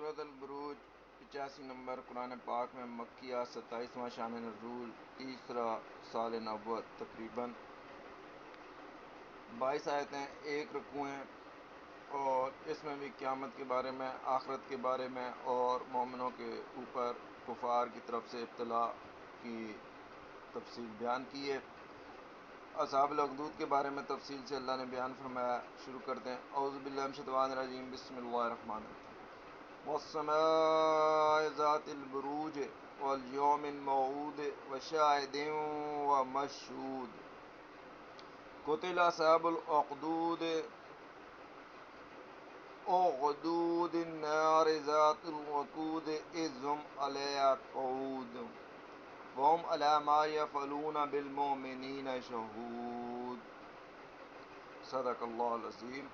سورۃ البروج 85 نمبر قرآن پاک میں مکیہ 27واں شان نزول، تیسرا سال نبوت، تقریباً 22 آیتیں، 1 رکوع ہیں، اور اس میں بھی قیامت کے بارے میں، آخرت کے بارے میں اور مومنوں کے اوپر کفار کی طرف سے ابتلا کی تفصیل بیان کی ہے۔ اصحاب الاخدود کے بارے میں تفصیل سے اللہ نے بیان فرمایا۔ شروع کرتے ہیں۔ اعوذ باللہ من الشیطان الرجیم، بسم اللہ الرحمن الرحیم۔ والسماء ذات البروج والیوم الموعود وشاہد ومشہود قتل اصحاب الاخدود اخدود النار ذات الوقود اذ هم علیہا قعود وهم علی ما یفعلون بالمؤمنین شہود۔ صدق اللہ العظیم۔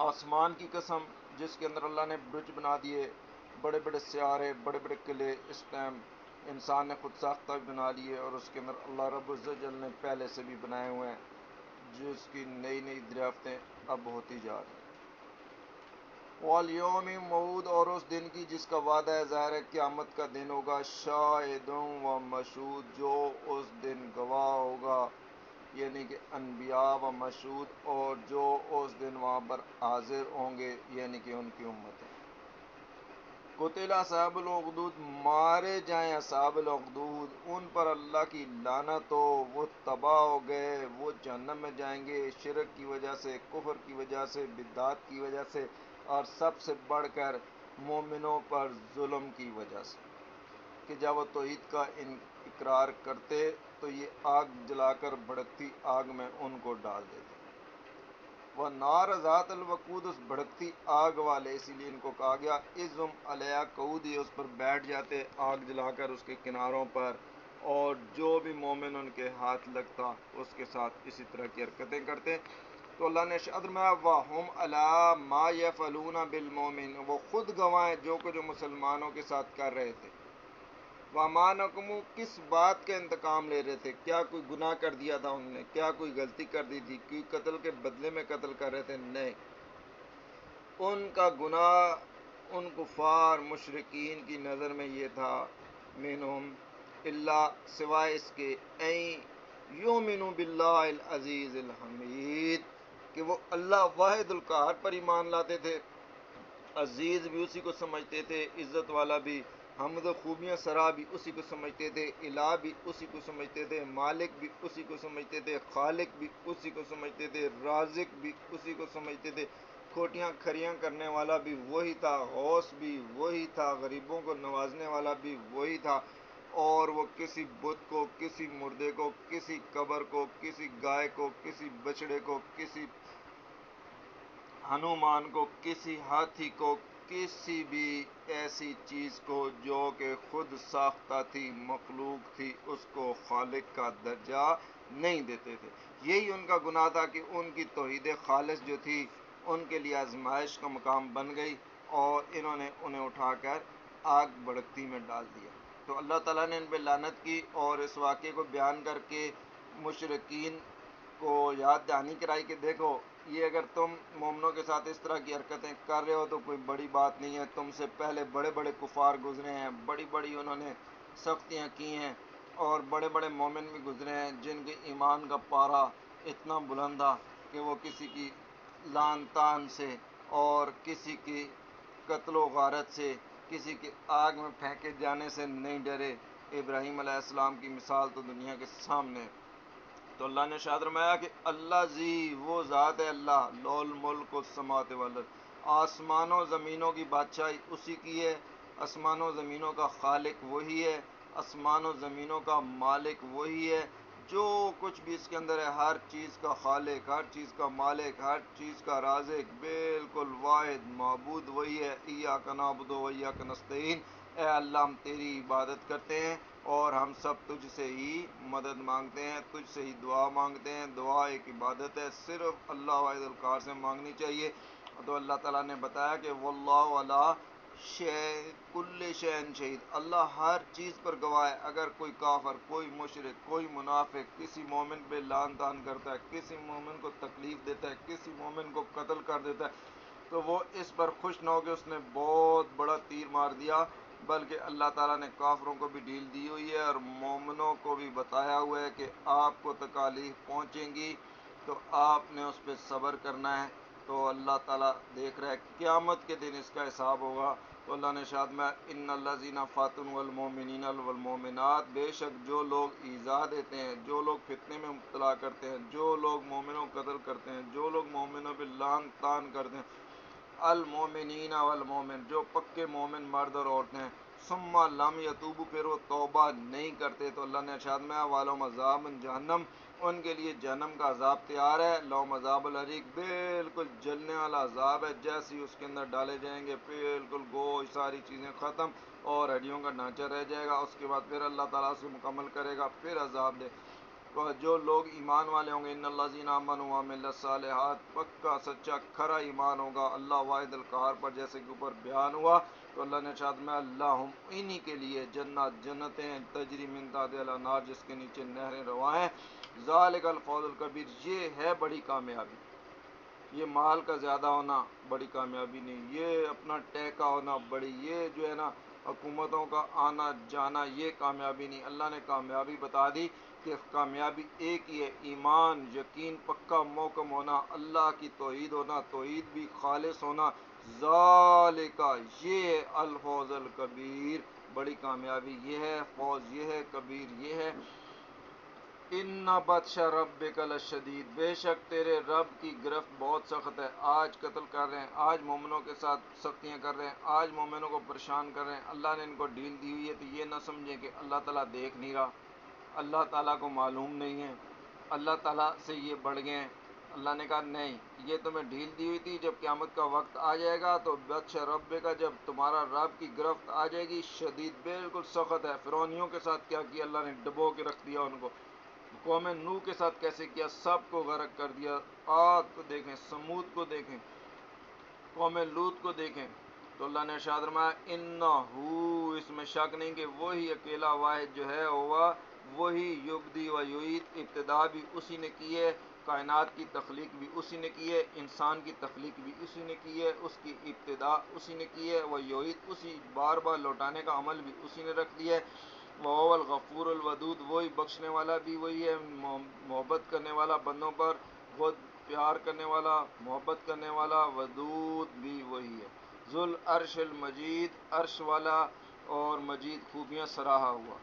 آسمان کی قسم جس کے اندر اللہ نے برج بنا دیے، بڑے بڑے سیارے، بڑے بڑے قلعے، اس ٹائم انسان نے خود ساختہ بھی بنا لیے، اور اس کے اندر اللہ رب العزت نے پہلے سے بھی بنائے ہوئے ہیں، جس کی نئی نئی دریافتیں اب ہوتی جا رہی ہیں۔ والیوم موعود، اور اس دن کی جس کا وعدہ ہے، ظاہر ہے قیامت کا دن ہوگا، شاہد و مشہود، جو اس دن گواہ ہوگا، یعنی کہ انبیاء و مشہود، اور جو اس دن وہاں پر حاضر ہوں گے، یعنی کہ ان کی امتیں۔ قتل اصحاب الاخدود، مارے جائیں اصحاب الاخدود، ان پر اللہ کی لعنت ہو، وہ تباہ ہو گئے، وہ جہنم میں جائیں گے، شرک کی وجہ سے، کفر کی وجہ سے، بدعات کی وجہ سے، اور سب سے بڑھ کر مومنوں پر ظلم کی وجہ سے، کہ جب وہ توحید کا اقرار کرتے تو یہ آگ جلا کر بھڑکتی آگ میں ان کو ڈال دیتے۔ وہ نار ذات الوقود، اس بھڑکتی آگ والے، اسی لیے ان کو کہا گیا اذ ہم علیہا قعود، اس پر بیٹھ جاتے آگ جلا کر اس کے کناروں پر، اور جو بھی مومن ان کے ہاتھ لگتا اس کے ساتھ اسی طرح کی حرکتیں کرتے۔ تو اللہ نے ارشاد فرمایا وَهُمْ عَلَىٰ مَا يَفْعَلُونَ بِالْمُؤْمِنِينَ، وہ خود گواہ ہیں جو کچھ مسلمانوں کے ساتھ کر رہے تھے۔ وَمَا نَقَمُوا، کس بات کا انتقام لے رہے تھے؟ کیا کوئی گناہ کر دیا تھا انہوں نے؟ کیا کوئی غلطی کر دی تھی؟ کوئی قتل کے بدلے میں قتل کر رہے تھے؟ نہیں، ان کا گناہ ان کفار مشرکین کی نظر میں یہ تھا، منہم اللہ، سوائے اس کے این یؤمنوا باللہ العزیز الحمید، کہ وہ اللہ واحد القہار پر ایمان لاتے تھے، عزیز بھی اسی کو سمجھتے تھے، عزت والا بھی، حمد و خوبیاں سرا بھی اسی کو سمجھتے تھے، الہ بھی اسی کو سمجھتے تھے، مالک بھی اسی کو سمجھتے تھے، خالق بھی اسی کو سمجھتے تھے، رازق بھی اسی کو سمجھتے تھے، کھوٹیاں کھریاں کرنے والا بھی وہی تھا، غوث بھی وہی تھا، غریبوں کو نوازنے والا بھی وہی تھا، اور وہ کسی بت کو، کسی مردے کو، کسی قبر کو، کسی گائے کو، کسی بچڑے کو، کسی ہنومان کو، کسی ہاتھی کو، کسی بھی ایسی چیز کو جو کہ خود ساختہ تھی، مخلوق تھی، اس کو خالق کا درجہ نہیں دیتے تھے۔ یہی ان کا گناہ تھا کہ ان کی توحید خالص جو تھی ان کے لیے آزمائش کا مقام بن گئی، اور انہوں نے انہیں اٹھا کر آگ بھڑکتی میں ڈال دیا۔ تو اللہ تعالیٰ نے ان پہ لعنت کی، اور اس واقعے کو بیان کر کے مشرکین کو یاد دہانی کرائی کہ دیکھو، یہ اگر تم مومنوں کے ساتھ اس طرح کی حرکتیں کر رہے ہو تو کوئی بڑی بات نہیں ہے، تم سے پہلے بڑے بڑے کفار گزرے ہیں، بڑی بڑی انہوں نے سختیاں کی ہیں، اور بڑے بڑے مومن بھی گزرے ہیں جن کے ایمان کا پارہ اتنا بلند تھا کہ وہ کسی کی لعن طعن سے، اور کسی کی قتل و غارت سے، کسی کے آگ میں پھینکے جانے سے نہیں ڈرے۔ ابراہیم علیہ السلام کی مثال تو دنیا کے سامنے ہے۔ تو اللہ نے ارشاد فرمایا کہ اللہ زی، وہ ذات ہے اللہ، لہ الملک والسماوات والارض، آسمانوں زمینوں کی بادشاہی اسی کی ہے، آسمانوں زمینوں کا خالق وہی ہے، آسمانوں زمینوں کا مالک وہی ہے، جو کچھ بھی اس کے اندر ہے ہر چیز کا خالق، ہر چیز کا مالک، ہر چیز کا رازق، بالکل واحد معبود وہی ہے۔ ایاک نعبد و ایاک نستعین، اے اللہ ہم تیری عبادت کرتے ہیں اور ہم سب تجھ سے ہی مدد مانگتے ہیں، تجھ سے ہی دعا مانگتے ہیں، دعا ایک عبادت ہے، صرف اللہ واحد القہار سے مانگنی چاہیے۔ تو اللہ تعالیٰ نے بتایا کہ واللہ علی کل شیء شہید، اللہ ہر چیز پر گواہ ہے۔ اگر کوئی کافر، کوئی مشرک، کوئی منافق کسی مومن پہ لعن طعن کرتا ہے، کسی مومن کو تکلیف دیتا ہے، کسی مومن کو قتل کر دیتا ہے، تو وہ اس پر خوش نہ ہو کہ اس نے بہت بڑا تیر مار دیا، بلکہ اللہ تعالیٰ نے کافروں کو بھی ڈھیل دی ہوئی ہے اور مومنوں کو بھی بتایا ہوا ہے کہ آپ کو تکالیف پہنچیں گی تو آپ نے اس پہ صبر کرنا ہے۔ تو اللہ تعالیٰ دیکھ رہا ہے قیامت کے دن اس کا حساب ہوگا۔ تو اللہ نے ارشاد میں ان الذین فاتنوا المؤمنین والمؤمنات، بے شک جو لوگ ایذا دیتے ہیں، جو لوگ فتنے میں مبتلا کرتے ہیں، جو لوگ مومنوں کو قتل کرتے ہیں، جو لوگ مومنوں پہ لعن طعن کرتے ہیں، المومنین والمومن، جو پکے مومن مرد اور عورتیں ہیں، ثم لم یتوبوا، پھر وہ توبہ نہیں کرتے، تو اللہ نے ارشاد میں والہم عذاب جہنم، ان کے لیے جہنم کا عذاب تیار ہے، لہم عذاب الحریق، بالکل جلنے والا عذاب ہے، جیسے ہی اس کے اندر ڈالے جائیں گے بالکل گوشت ساری چیزیں ختم اور ہڈیوں کا ڈھانچہ رہ جائے گا، اس کے بعد پھر اللہ تعالیٰ اسے مکمل کرے گا، پھر عذاب دے۔ جو لوگ ایمان والے ہوں گے ان الذین آمنوا وعملوا الصالحات، پکا سچا کھرا ایمان ہوگا اللہ واحد القہار پر، جیسے کہ اوپر بیان ہوا، تو اللہ نے ارشاد میں اللہم، انہی کے لیے جنتیں تجری من تحتہا الانہار، جس کے نیچے نہریں رواں ہیں، ذالک الفوز الکبیر، یہ ہے بڑی کامیابی۔ یہ مال کا زیادہ ہونا بڑی کامیابی نہیں، یہ اپنا ٹیکا ہونا بڑی، یہ جو ہے نا حکومتوں کا آنا جانا، یہ کامیابی نہیں۔ اللہ نے کامیابی بتا دی کہ کامیابی ایک ہی ہے، ایمان یقین پکا محکم ہونا، اللہ کی توحید ہونا، توحید بھی خالص ہونا، ذالک، یہ ہے الفوز الکبیر، بڑی کامیابی یہ ہے، فوز یہ ہے، کبیر یہ ہے۔ ان بطش ربک لشدید، بے شک تیرے رب کی گرفت بہت سخت ہے۔ آج قتل کر رہے ہیں، آج مومنوں کے ساتھ سختیاں کر رہے ہیں، آج مومنوں کو پریشان کر رہے ہیں، اللہ نے ان کو ڈھیل دی ہوئی ہے، تو یہ نہ سمجھیں کہ اللہ تعالیٰ دیکھ نہیں رہا، اللہ تعالیٰ کو معلوم نہیں ہے، اللہ تعالیٰ سے یہ بڑھ گئے ہیں۔ اللہ نے کہا نہیں، یہ تمہیں ڈھیل دی ہوئی تھی، جب قیامت کا وقت آ جائے گا تو بطش ربک، جب تمہارا رب کی گرفت آ جائے گی، شدید بالکل سخت ہے۔ فرعونیوں کے ساتھ کیا کیا اللہ نے، ڈبو کے رکھ دیا ان کو، قوم نوح کے ساتھ کیسے کیا، سب کو غرق کر دیا، عاد کو دیکھیں، سمود کو دیکھیں، قوم لوط کو دیکھیں۔ تو اللہ نے ارشاد فرمایا انہو، اس میں شک نہیں کہ وہی اکیلا واحد جو ہے ہوا، وہی یبدی و یعید، ابتدا بھی اسی نے کی ہے، کائنات کی تخلیق بھی اسی نے کی ہے، انسان کی تخلیق بھی اسی نے کی ہے، اس کی ابتدا اسی نے کی ہے، وہ یعید، اسی بار بار لوٹانے کا عمل بھی اسی نے رکھ دیا ہے، وہ الغفور الودود، وہی بخشنے والا بھی وہی ہے، محبت کرنے والا بندوں پر، خود پیار کرنے والا، محبت کرنے والا، ودود بھی وہی ہے، ذو العرش المجید، عرش والا اور مجید خوبیاں سراہا ہوا،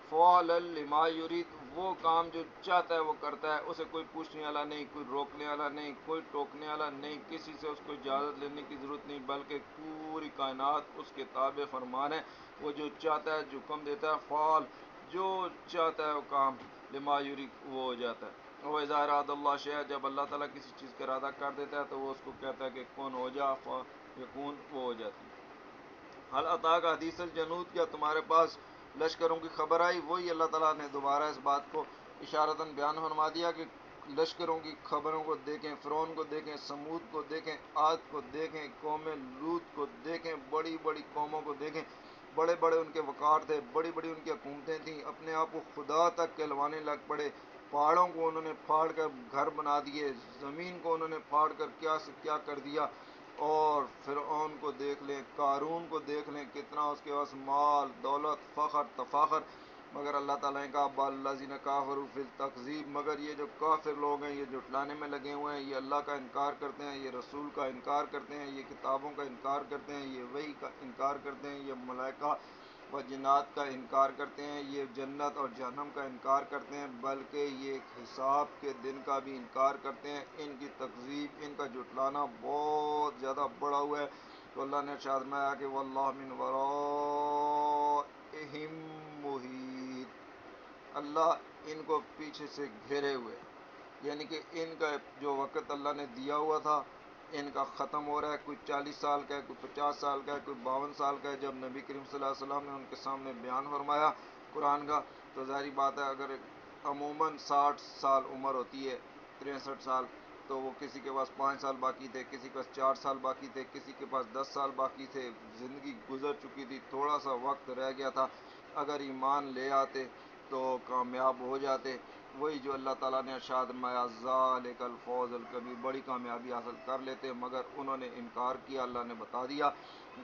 فعلا لما یرید، وہ کام جو چاہتا ہے وہ کرتا ہے، اسے کوئی پوچھنے والا نہیں، کوئی روکنے والا نہیں، کوئی ٹوکنے والا نہیں، کسی سے اس کو اجازت لینے کی ضرورت نہیں، بلکہ پوری کائنات اس کے تابع فرمان ہے، وہ جو چاہتا ہے جو حکم دیتا ہے، فعال، جو چاہتا ہے وہ کام، لما یرید، وہ ہو جاتا ہے۔ وہ اذا اراد اللہ شیئا، جب اللہ تعالیٰ کسی چیز کا ارادہ کر دیتا ہے تو وہ اس کو کہتا ہے کہ کون ہو جا، یکون، وہ ہو جاتی ہے۔ حل اتاک حدیث الجنود، کیا تمہارے پاس لشکروں کی خبر آئی؟ وہی اللہ تعالیٰ نے دوبارہ اس بات کو اشارتاً بیان فرما دیا کہ لشکروں کی خبروں کو دیکھیں، فرعون کو دیکھیں، سمود کو دیکھیں، عاد کو دیکھیں، قوم لوط کو دیکھیں، بڑی بڑی قوموں کو دیکھیں، بڑے بڑے ان کے وقار تھے، بڑی بڑی ان کی حکومتیں تھیں، اپنے آپ کو خدا تک کہلوانے لگ پڑے، پہاڑوں کو انہوں نے پھاڑ کر گھر بنا دیے، زمین کو انہوں نے پھاڑ کر کیا سے کیا کر دیا، اور فرعون کو دیکھ لیں، قارون کو دیکھ لیں، کتنا اس کے پاس مال، دولت، فخر، تفاخر، مگر اللہ تعالیٰ نے کہا بل الذین کفروا فی التکذیب، مگر یہ جو کافر لوگ ہیں یہ جھٹلانے میں لگے ہوئے ہیں، یہ اللہ کا انکار کرتے ہیں، یہ رسول کا انکار کرتے ہیں، یہ کتابوں کا انکار کرتے ہیں، یہ وحی کا انکار کرتے ہیں، یہ ملائکہ و جنات کا انکار کرتے ہیں، یہ جنت اور جہنم کا انکار کرتے ہیں، بلکہ یہ حساب کے دن کا بھی انکار کرتے ہیں، ان کی تکذیب، ان کا جھٹلانا بہت زیادہ بڑا ہوا ہے۔ تو اللہ نے ارشاد فرمایا کہ واللہ من ورائہم محیط، اللہ ان کو پیچھے سے گھیرے ہوئے، یعنی کہ ان کا جو وقت اللہ نے دیا ہوا تھا ان کا ختم ہو رہا ہے، کوئی 40 سال کا ہے، کوئی 50 سال کا ہے، کوئی 52 سال کا ہے۔ جب نبی کریم صلی اللہ علیہ وسلم نے ان کے سامنے بیان فرمایا قرآن کا، تو ظاہری بات ہے اگر عموماً 60 سال عمر ہوتی ہے، 63 سال، تو وہ کسی کے پاس 5 سال باقی تھے، کسی کے پاس 4 سال باقی تھے، کسی کے پاس 10 سال باقی تھے، زندگی گزر چکی تھی، تھوڑا سا وقت رہ گیا تھا، اگر ایمان لے آتے تو کامیاب ہو جاتے، وہی جو اللہ تعالیٰ نے ارشاد فرمایا ذالک الفوز الکبیر، بڑی کامیابی حاصل کر لیتے مگر انہوں نے انکار کیا۔ اللہ نے بتا دیا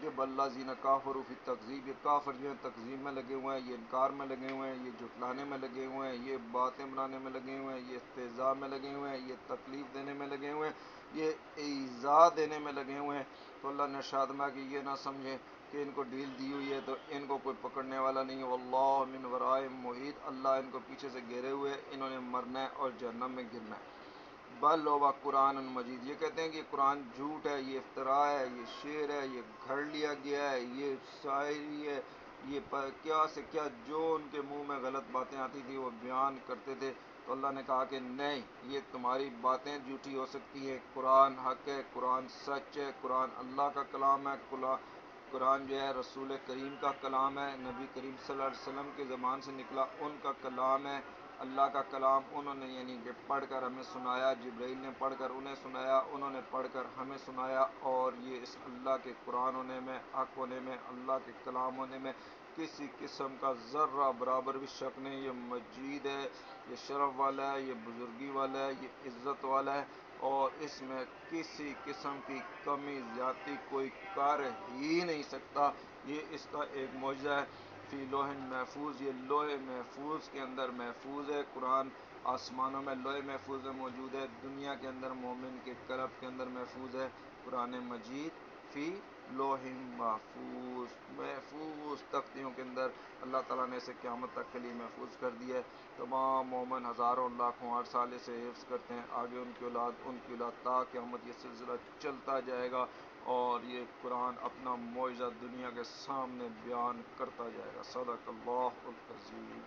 کہ بلّذین کافروا فی التکذیب، یہ کافر جو ہیں تکذیب میں لگے ہوئے ہیں، یہ انکار میں لگے ہوئے ہیں، یہ جھٹلانے میں لگے ہوئے ہیں، یہ باتیں بنانے میں لگے ہوئے ہیں، یہ استہزاء میں لگے ہوئے ہیں، یہ تکلیف دینے میں لگے ہوئے ہیں، یہ ایذا دینے میں لگے ہوئے ہیں۔ تو اللہ نے ارشاد فرمایا کہ یہ نہ سمجھیں کہ ان کو ڈیل دی ہوئی ہے تو ان کو کوئی پکڑنے والا نہیں ہے، واللہ من ورائہم محیط، اللہ ان کو پیچھے سے گھیرے ہوئے، انہوں نے مرنا ہے اور جہنم میں گرنا ہے۔ بل ہوا قرآن مجید، یہ کہتے ہیں کہ یہ قرآن جھوٹ ہے، یہ افتراء ہے، یہ شعر ہے، یہ گھڑ لیا گیا ہے، یہ شاعری ہے، یہ کیا سے کیا جو ان کے منہ میں غلط باتیں آتی تھی وہ بیان کرتے تھے۔ تو اللہ نے کہا کہ نہیں، یہ تمہاری باتیں جھوٹی ہو سکتی ہیں، قرآن حق ہے، قرآن سچ ہے، قرآن اللہ کا کلام ہے، قرآن جو ہے رسول کریم کا کلام ہے، نبی کریم صلی اللہ علیہ وسلم کی زبان سے نکلا ان کا کلام ہے، اللہ کا کلام انہوں نے یعنی کہ پڑھ کر ہمیں سنایا، جبرائیل نے پڑھ کر انہیں سنایا، انہوں نے پڑھ کر ہمیں سنایا، اور یہ اس اللہ کے قرآن ہونے میں، حق ہونے میں، اللہ کے کلام ہونے میں کسی قسم کا ذرہ برابر بھی شک نہیں۔ یہ مجید ہے، یہ شرف والا ہے، یہ بزرگی والا ہے، یہ عزت والا ہے، اور اس میں کسی قسم کی کمی زیادتی کوئی کر ہی نہیں سکتا۔ یہ اس کا ایک معجزہ ہے، فی لوح محفوظ، یہ لوح محفوظ کے اندر محفوظ ہے۔ قرآن آسمانوں میں لوح محفوظ میں موجود ہے، دنیا کے اندر مومن کے قلب کے اندر محفوظ ہے۔ قرآن مجید فی لوح محفوظ، محفوظ تختیوں کے اندر اللہ تعالیٰ نے اسے قیامت تک کے لیے محفوظ کر دیا ہے۔ تمام مومن ہزاروں لاکھوں ہر سال سے حفظ کرتے ہیں، آگے ان کی اولاد تا قیامت یہ سلسلہ چلتا جائے گا، اور یہ قرآن اپنا معجزہ دنیا کے سامنے بیان کرتا جائے گا۔ صدق اللہ العظیم۔